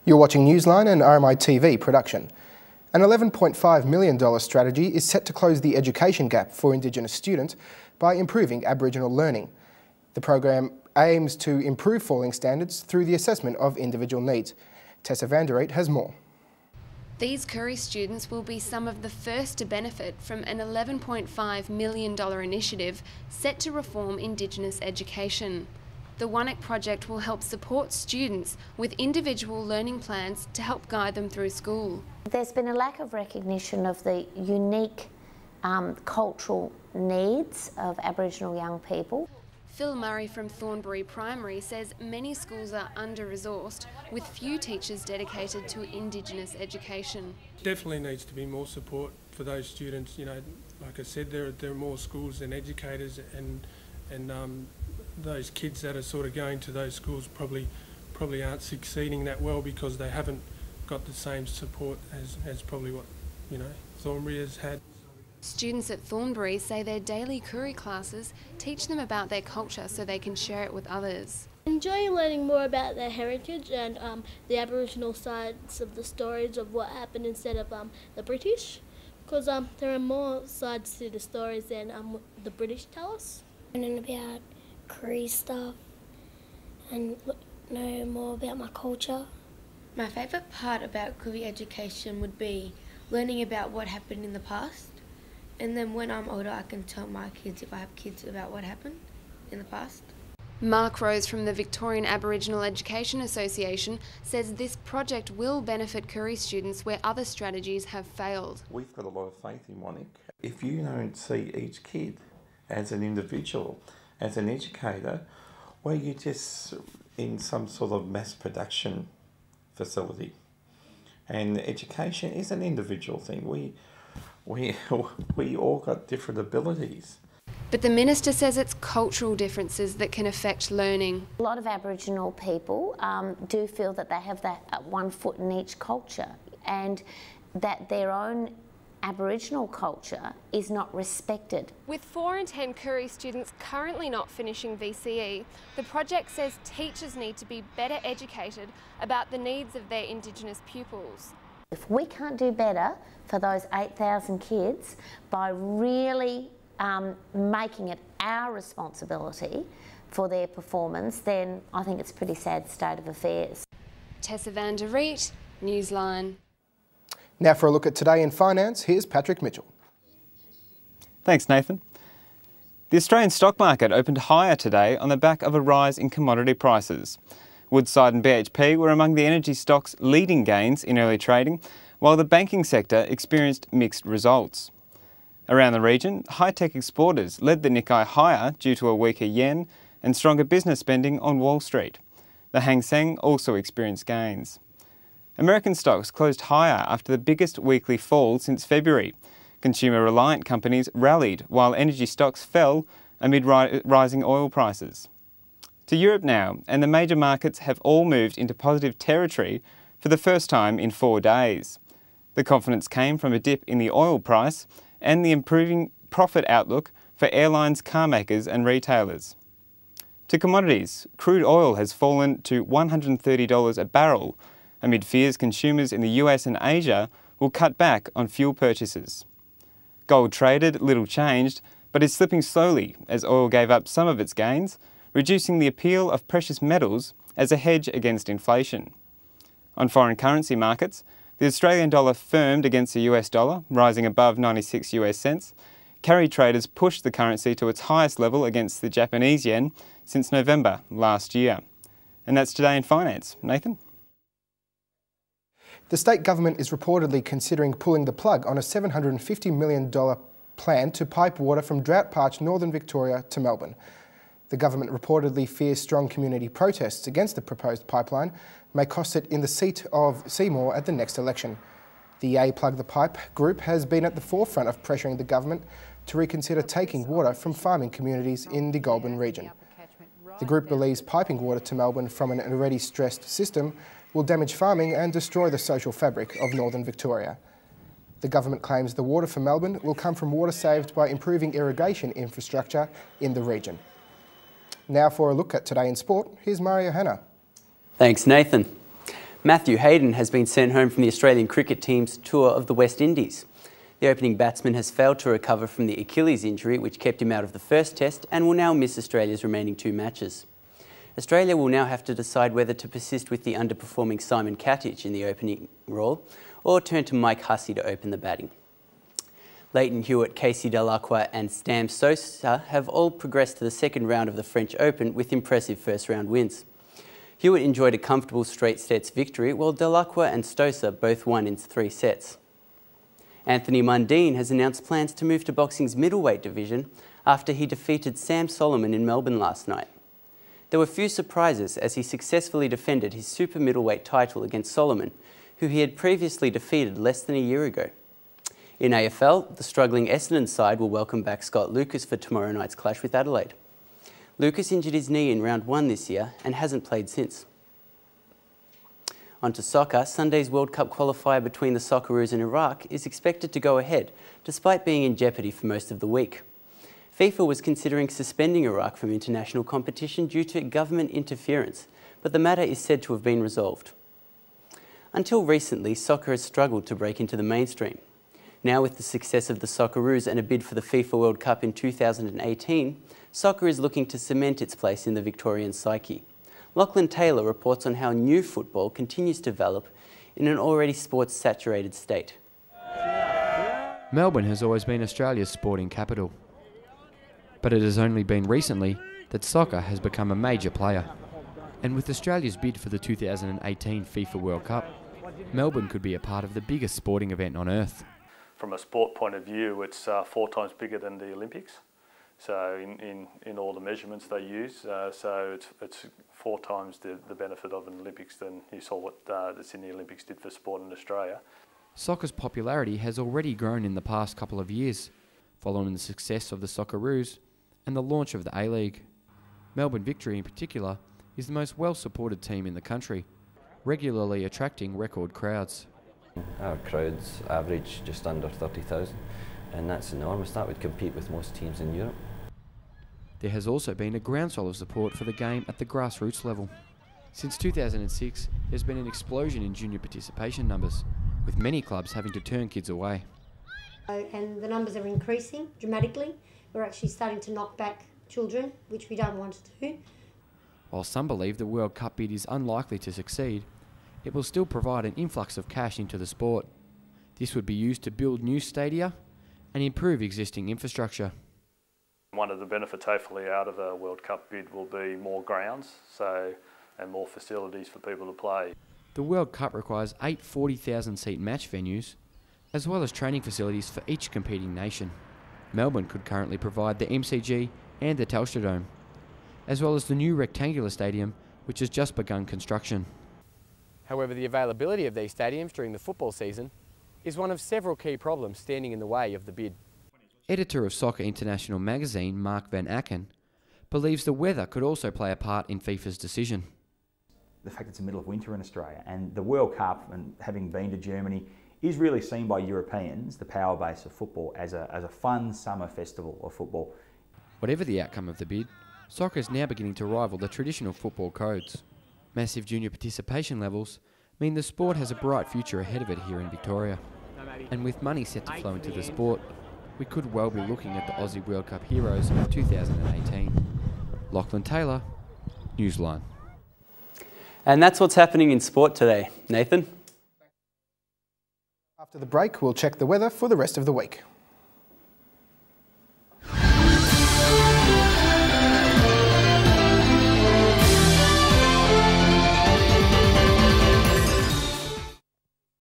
You're watching Newsline and RMI TV production. An $11.5 million strategy is set to close the education gap for Indigenous students by improving Aboriginal learning. The program aims to improve falling standards through the assessment of individual needs. Tessa van der Riet has more. These Koori students will be some of the first to benefit from an $11.5 million initiative set to reform Indigenous education. The Wanak project will help support students with individual learning plans to help guide them through school. There's been a lack of recognition of the unique cultural needs of Aboriginal young people. Phil Murray from Thornbury Primary says many schools are under-resourced with few teachers dedicated to Indigenous education. Definitely needs to be more support for those students. You know, like I said, there are more schools than educators, and those kids that are sort of going to those schools probably aren't succeeding that well because they haven't got the same support as probably what, you know, Thornbury has had. Students at Thornbury say their daily Koori classes teach them about their culture so they can share it with others. I enjoy learning more about their heritage and the Aboriginal sides of the stories of what happened instead of the British, because there are more sides to the stories than the British tell us. Learning about Koori stuff and know more about my culture. My favourite part about Koori education would be learning about what happened in the past, and then when I'm older I can tell my kids, if I have kids, about what happened in the past. Mark Rose from the Victorian Aboriginal Education Association says this project will benefit Koori students where other strategies have failed. We've got a lot of faith in Wanak. If you don't see each kid as an individual, as an educator, well, you're just in some sort of mass production facility. And education is an individual thing. We all got different abilities. But the Minister says it's cultural differences that can affect learning. A lot of Aboriginal people do feel that they have that one foot in each culture and that their own Aboriginal culture is not respected. With 4 in 10 Koori students currently not finishing VCE, the project says teachers need to be better educated about the needs of their Indigenous pupils. If we can't do better for those 8,000 kids by really making it our responsibility for their performance, then I think it's a pretty sad state of affairs. Tessa van der Riet, Newsline. Now for a look at Today in Finance, here's Patrick Mitchell. Thanks, Nathan. The Australian stock market opened higher today on the back of a rise in commodity prices. Woodside and BHP were among the energy stocks leading gains in early trading, while the banking sector experienced mixed results. Around the region, high-tech exporters led the Nikkei higher due to a weaker yen and stronger business spending on Wall Street. The Hang Seng also experienced gains. American stocks closed higher after the biggest weekly fall since February. Consumer-reliant companies rallied while energy stocks fell amid rising oil prices. To Europe now, and the major markets have all moved into positive territory for the first time in 4 days. The confidence came from a dip in the oil price and the improving profit outlook for airlines, car makers and retailers. To commodities, crude oil has fallen to $130 a barrel, amid fears consumers in the US and Asia will cut back on fuel purchases. Gold traded little changed, but is slipping slowly as oil gave up some of its gains, reducing the appeal of precious metals as a hedge against inflation. On foreign currency markets, the Australian dollar firmed against the US dollar, rising above 96 US cents. Carry traders pushed the currency to its highest level against the Japanese yen since November last year. And that's Today in Finance. Nathan? The state government is reportedly considering pulling the plug on a $750 million plan to pipe water from drought-parched northern Victoria to Melbourne. The government reportedly fears strong community protests against the proposed pipeline may cost it in the seat of Seymour at the next election. The Yay Plug the Pipe group has been at the forefront of pressuring the government to reconsider taking water from farming communities in the Goulburn region. The group believes piping water to Melbourne from an already stressed system will damage farming and destroy the social fabric of northern Victoria. The government claims the water for Melbourne will come from water saved by improving irrigation infrastructure in the region. Now for a look at Today in Sport, here's Mario Hanna. Thanks, Nathan. Matthew Hayden has been sent home from the Australian cricket team's tour of the West Indies. The opening batsman has failed to recover from the Achilles injury, which kept him out of the first test, and will now miss Australia's remaining 2 matches. Australia will now have to decide whether to persist with the underperforming Simon Katich in the opening role or turn to Mike Hussey to open the batting. Leighton Hewitt, Casey Dellacqua and Sam Sosa have all progressed to the second round of the French Open with impressive first-round wins. Hewitt enjoyed a comfortable straight sets victory, while Dellacqua and Sosa both won in 3 sets. Anthony Mundine has announced plans to move to boxing's middleweight division after he defeated Sam Solomon in Melbourne last night. There were few surprises as he successfully defended his super middleweight title against Solomon, who he had previously defeated less than a year ago. In AFL, the struggling Essendon side will welcome back Scott Lucas for tomorrow night's clash with Adelaide. Lucas injured his knee in round 1 this year and hasn't played since. On to soccer, Sunday's World Cup qualifier between the Socceroos and Iraq is expected to go ahead, despite being in jeopardy for most of the week. FIFA was considering suspending Iraq from international competition due to government interference, but the matter is said to have been resolved. Until recently, soccer has struggled to break into the mainstream. Now, with the success of the Socceroos and a bid for the FIFA World Cup in 2018, soccer is looking to cement its place in the Victorian psyche. Lachlan Taylor reports on how new football continues to develop in an already sports-saturated state. Melbourne has always been Australia's sporting capital. But it has only been recently that soccer has become a major player. And with Australia's bid for the 2018 FIFA World Cup, Melbourne could be a part of the biggest sporting event on earth. From a sport point of view, it's 4 times bigger than the Olympics. So in all the measurements they use, so it's 4 times the benefit of an Olympics than you saw what the Sydney Olympics did for sport in Australia. Soccer's popularity has already grown in the past couple of years, following the success of the Socceroos and the launch of the A-League. Melbourne Victory in particular is the most well-supported team in the country, regularly attracting record crowds. Our crowds average just under 30,000, and that's enormous. That would compete with most teams in Europe. There has also been a groundswell of support for the game at the grassroots level. Since 2006, there's been an explosion in junior participation numbers, with many clubs having to turn kids away. And the numbers are increasing dramatically. We're actually starting to knock back children, which we don't want to do. While some believe the World Cup bid is unlikely to succeed, it will still provide an influx of cash into the sport. This would be used to build new stadia and improve existing infrastructure. One of the benefits hopefully out of a World Cup bid will be more grounds and more facilities for people to play. The World Cup requires 8 40,000-seat match venues, as well as training facilities for each competing nation. Melbourne could currently provide the MCG and the Telstra Dome, as well as the new rectangular stadium, which has just begun construction. However, the availability of these stadiums during the football season is one of several key problems standing in the way of the bid. Editor of Soccer International magazine, Mark Van Aken, believes the weather could also play a part in FIFA's decision. The fact it's the middle of winter in Australia, and the World Cup, and having been to Germany, is really seen by Europeans, the power base of football, as a fun summer festival of football. Whatever the outcome of the bid, soccer is now beginning to rival the traditional football codes. Massive junior participation levels mean the sport has a bright future ahead of it here in Victoria. And with money set to flow into the sport, we could well be looking at the Aussie World Cup heroes of 2018. Lachlan Taylor, Newsline. And that's what's happening in sport today. Nathan? After the break, we'll check the weather for the rest of the week.